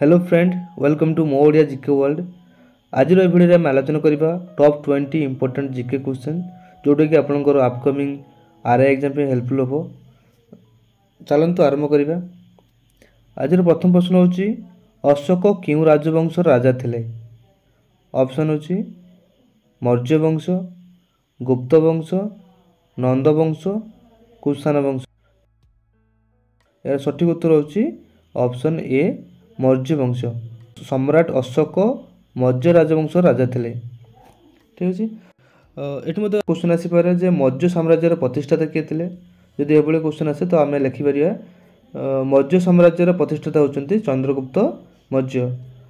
Hello friend, welcome to मो Odia GK world. आज video में आलोचना करवा टॉप 20 इंपोर्टेंट जीके क्वेश्चन जोटा कि आपंकर अपकमिंग आरआई एग्जाम हेल्पफुल हम। चलतु आरंभ करवा। आज प्रथम प्रश्न होची अशोक क्यों राजवंश राजा थिले? ऑप्शन होची मौर्य वंश, गुप्त वंश, नंद वंश, कुषाण वंश। यार सठिक उत्तर होची ऑप्शन ए मौर्य वंश। सम्राट अशोक मौर्य राजवंश राजा थिले। ठीक अच्छे। ये मत क्वेश्चन आसीपे जे मौर्य साम्राज्यर प्रतिष्ठाता किए थे? जदि ये क्वेश्चन आसे तो आम लिखिपर मौर्य साम्राज्यर प्रतिष्ठाता होती चंद्रगुप्त मौर्य।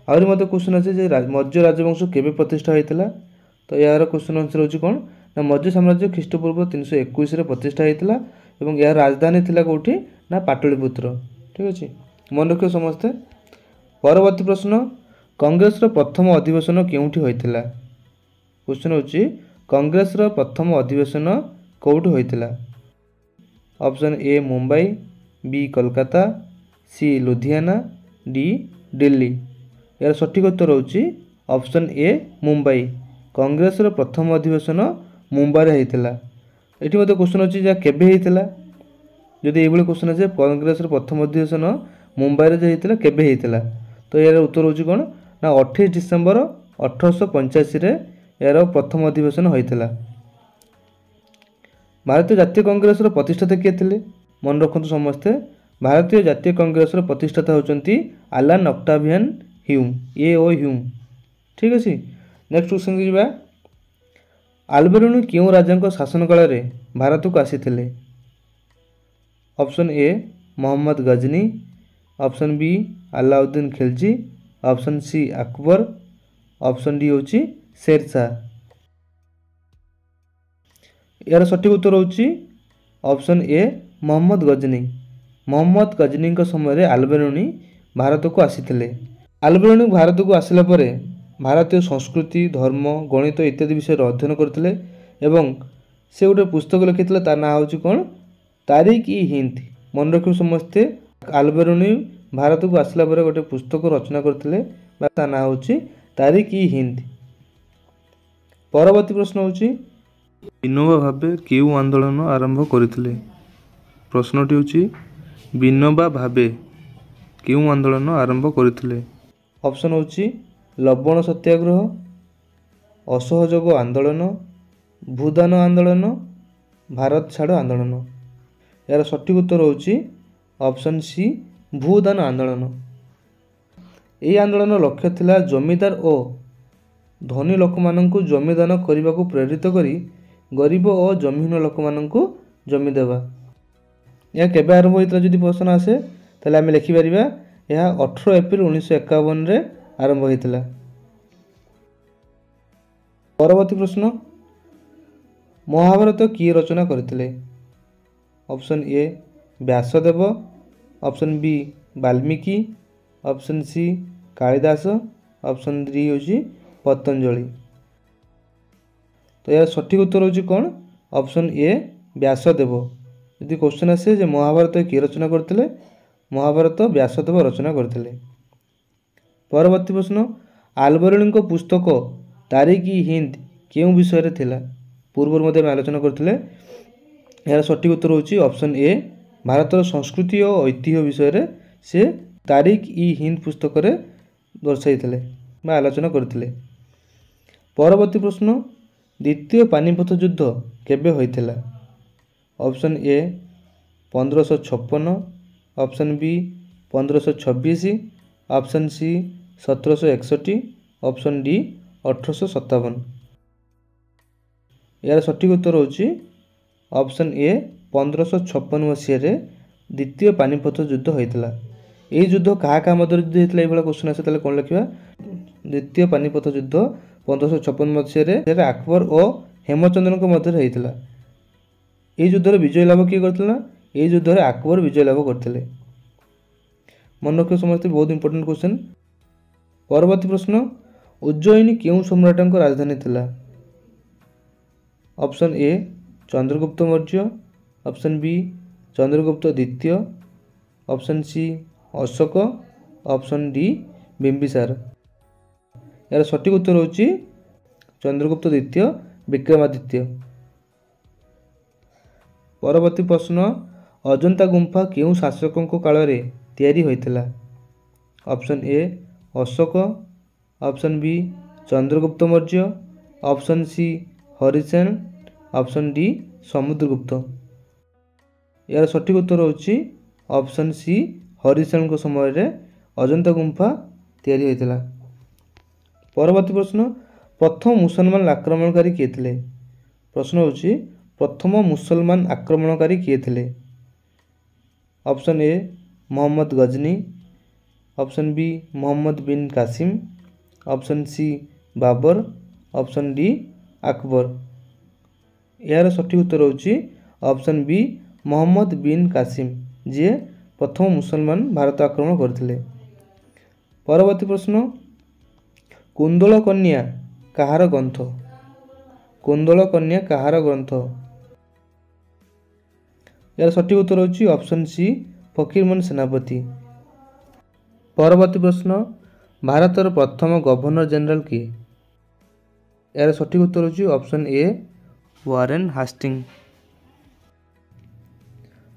आहरी मत क्वेश्चन आसे मौर्य राजवंश केवे प्रतिष्ठा होता? तो यार क्वेश्चन आंसर होची कौन ना मौर्य साम्राज्य ख्रीष्टपूर्व 321 प्रतिष्ठा होता और यार राजधानी थिला कोठी ना पाटलिपुत्र। ठीक अच्छे, मन रख समस्ते। परवर्ती प्रश्न कांग्रेस प्रथम अधिवेशन केउठी होइतिला? क्वेश्चन होची कांग्रेस प्रथम अधिवेशन कोउठी होइतिला? Option A Mumbai, B Kolkata, C Ludhiana, D Delhi. यार सठिक उत्तर होची ऑप्शन ए मुंबई। कांग्रेस प्रथम अधिवेशन मुंबई रे होइतिला। एठी मते क्वेश्चन होची जे केबे होइतिला? जदि ये क्वेश्चन आसे कांग्रेस प्रथम अधिवेशन मुंबई रे होइतिला केबे होइतिला? तो यार उत्तर होची कौन ना 28 डिसेम्बर 1885 यार प्रथम अधिवेशन होइतिला। भारतीय जातीय कांग्रेस प्रतिष्ठाता किए थे? मन रखु समस्ते। भारतीय जातीय कांग्रेस प्रतिष्ठाता होचंती आलान ऑक्टावियन ह्यूम, ए ओ ह्यूम। ठीक अच्छे। नेक्स्ट क्वेश्चन की जावा। आल्बेरुनी क्यों राजा शासन काल रे भारत को आसीथिले? Option A Mohammad Ghazni, option B Alauddin Khilji, option C Akbar, option D होची शेरशाह। यार सठिक उत्तर होची ऑप्शन ए मोहम्मद गजनी। मोहम्मद गजनी समय आल्बेरुनी भारत को आसीथिले। आल्बेरुनी भारत को आसिला परे भारतीय संस्कृति, धर्म, गणित इत्यादि विषय अध्ययन करथिले एवं से गोटे पुस्तक लिखिथिले तार नाम होची कौन तारिक इ हिंद। मन रखियो समस्ते। आल्बेरुनी भारत को आसिला परे गोटे पुस्तक रचना करथिले तार नाम होची तारिक इ हिंद। परवर्ती प्रश्न होची विनोबा भावे क्यों आंदोलन आरंभ करथिले? प्रश्नटी होची विनोबा भावे क्यों आंदोलन आरंभ करथिले? ऑप्शन होची लवण सत्याग्रह, असहयोग आंदोलन, भूदान आंदोलन, भारत छाड़ आंदोलन। यार सठिक उत्तर होची ऑप्शन सी भूदान आंदोलन। यह आंदोलन लक्ष्य थिला जमीदार और धनी लोक माननकु जमीदान करने को प्रेरित करी गरीब और जमीन लोक माननकु जमी देवा। यह केबे आरंभ होइतला जदि प्रश्न आसे ताले आमे लिखि परिबा यह 18 एप्रिल 1951 रे आरंभ होइतला। परवर्ती प्रश्न महाभारत किए रचना करथिले? Option A Vyasadev, option B Valmiki, option C Kalidas, option D होची पतंजलि। तो यार सठिक उत्तर होची कौन ऑप्शन ए व्यासदेव। यदि क्वेश्चन आसे जे महाभारत किए रचना करथिले? महाभारत व्यासदेव रचना करथिले। परवर्ती प्रश्न आल्बेरुनी पुस्तक तारिक इ हिंद केउं विषय रे थिला? पूर्व में आलोचना करथिले। यार सठिक उत्तर होची ऑप्शन ए भारतर संस्कृति और ऐतिह्य विषय रे से तारिक इ हिंद पुस्तक रे दर्शाइथिले बा आलोचना करथिले। परवर्ती प्रश्न द्वितीय पानीपत युद्ध केबे होइथिला? Option A 1556, option B 1526, option C 1761, option D 1857। यार सठिक उत्तर होची ऑप्शन ए 1556 मसीह द्वितीय पानीपत युद्ध होइथिला। यह युद्ध क्या मध्य युद्ध होता है? क्वेश्चन आसे ताले कौन लिखा द्वितीय पानीपत युद्ध 1556 मसीह अकबर और हेमचंद्र मध्य होता। यह युद्ध विजय लाभ किए करथिला? यह युद्ध अकबर विजय लाभ करथिले। मन रखियो समस्त, बहुत इंपोर्टेंट क्वेश्चन। परवर्ती प्रश्न उज्जयिनी क्यों सम्राट राजधानी थिला? Option A Chandragupta Maurya, option B Chandragupta द्वितीय, option C Ashoka, option D Bimbisara. यार सठिक उत्तर होची चंद्रगुप्त द्वितीय विक्रमादित्य। परवर्ती प्रश्न अजंता गुंफा केउं शासकों काल रे तैयारी होइतिला? Option A Ashoka, option B Chandragupta Maurya, option C Harisena, option D Samudragupta. यार सठिक उत्तर होची ऑप्शन सी हरिसेन को समय रे अजंता गुंफा तैयारी होइतिला। परवर्ती प्रश्न प्रथम मुसलमान आक्रमणकारी किए थे? प्रश्न होची प्रथम मुसलमान आक्रमणकारी किए थे? Option A Mohammad Ghazni, option B Mohammad bin Qasim, option C Babur, option D Akbar. यार सठिक उत्तर होची ऑप्शन बी मोहम्मद बिन कासिम, जी प्रथम मुसलमान भारत आक्रमण करथिले। परवर्ती प्रश्न कुंदल कन्या कहार ग्रंथ? कुंदल कन्या कहार ग्रंथ? यार सठिक उत्तर होची ऑप्शन सी फकीरमोहन सेनापति। परवर्ती प्रश्न भारतर प्रथम गवर्नर जनरल किए? यार सठिक उत्तर होची ऑप्शन ए वारेन हास्टिंग।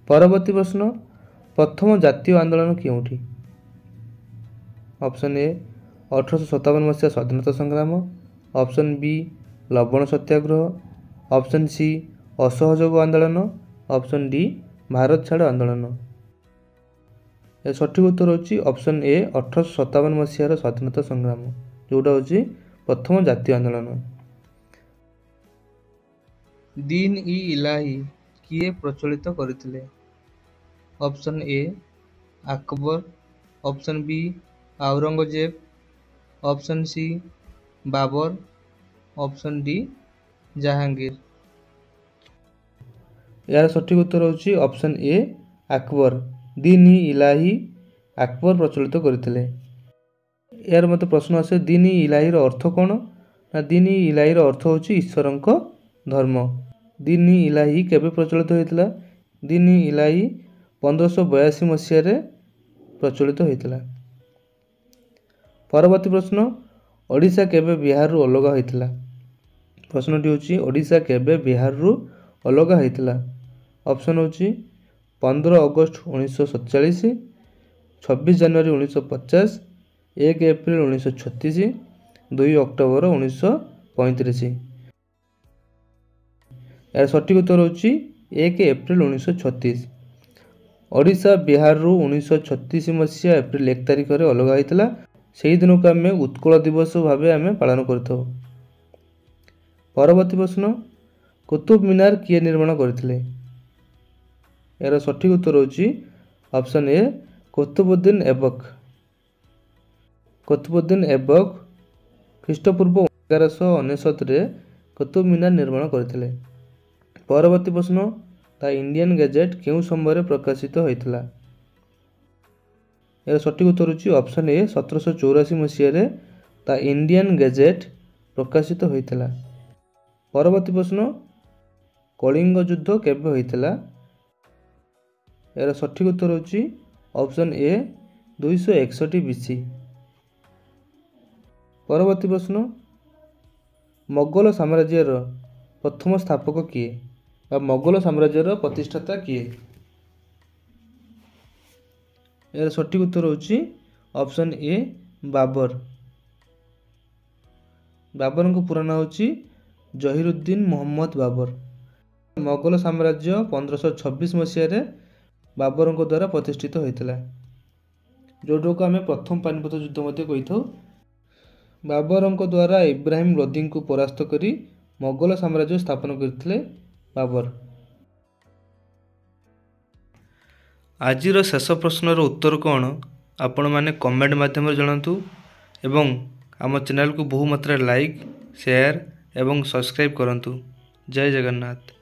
परवर्ती प्रश्न प्रथम जातीय आंदोलन केउठी? ऑप्शन ए 1857 मसीहा स्वाधीनता संग्राम, ऑप्शन बी लवण सत्याग्रह, ऑप्शन सी असहयोग आंदोलन, ऑप्शन डी भारत छाड़ आंदोलन। सठिक उत्तर होची ऑप्शन ए 1857 मसीहार स्वाधीनता संग्राम, जोटा होची प्रथम जातीय आंदोलन। दीन इ इलाही किए प्रचलित करथिले? Option A Akbar, option B Aurangzeb, option C Babur, option D Jahangir. यार सठिक उत्तर होची ऑप्शन ए अकबर। दीन इ इलाही अकबर प्रचलित करथिले। यार मत प्रश्न आसे दीन इ इलाही रो अर्थ कोन? ना दीन इ इलाही रो अर्थ होची ईश्वरंक धर्म। दीन इ इलाही केबे प्रचलित होइतिला? दीन इ इलाही 1582 मसीहा रे प्रचलित होइतिला। परवर्ती प्रश्न ओडिशा केबे बिहार रु अलग होइतिला? प्रश्नटी होची ओडिशा केबे बिहार रु अलग होइतिला? ऑप्शन होची 15 अगस्त 1947, 26 जनवरी 1950, 1 एप्रिल 1936, 2 अक्टोबर 1935। यार सठिक उत्तर होची 1 एप्रिल 1936। ओडिशा बिहार रु 1936 मसीहा एप्रिल 1 तारिख रे अलग होइतिला। सेही दिन को आमे उत्कल दिवस भाबे आमे पालन करथौ। परवर्ती प्रश्न कुतुब मीनार किए निर्माण करथिले? यार सठिक उत्तर होची ऑप्शन ए कुतुबुद्दीन ऐबक। कुतुबुद्दीन ऐबक ख्रीष्टपूर्व 1199 रे कुतुब मीनार निर्माण करथिले। परवर्ती प्रश्न द इंडियन गैजेट केउं समय प्रकाशित होइतिला? यार सठिक उत्तर होची ऑप्शन ए 1784 मसीहा रे द इंडियन गैजेट प्रकाशित होइतिला। परवर्ती प्रश्न कलिंग युद्ध केबे होइतिला? यार सठिक उत्तर होची ऑप्शन ए 261 बीसी। परवर्ती प्रश्न मोगल साम्राज्यर प्रथम स्थापक किए बा मोगल साम्राज्यर प्रतिष्ठाता किए? यार सठिक उत्तर होची ऑप्शन ए बाबर। बाबर को पूरा नाम होची जहीरुद्दीन मोहम्मद बाबर। मोगल साम्राज्य 1526 मसीहा रे बाबर द्वारा प्रतिष्ठित होइतिला, जोटा को आमे प्रथम पानिपत युद्ध मध्य कहिथौ। बाबर द्वारा इब्राहिम लोदी को परास्त करी मोगल साम्राज्य स्थापन करथिले बाबर। आजिर शेष प्रश्नर उत्तर कौन आपण माने कमेंट माध्यम जणातु एवं आम चैनल को बहु मात्रा लाइक शेयर एवं सब्सक्राइब करंतु। जय जगन्नाथ।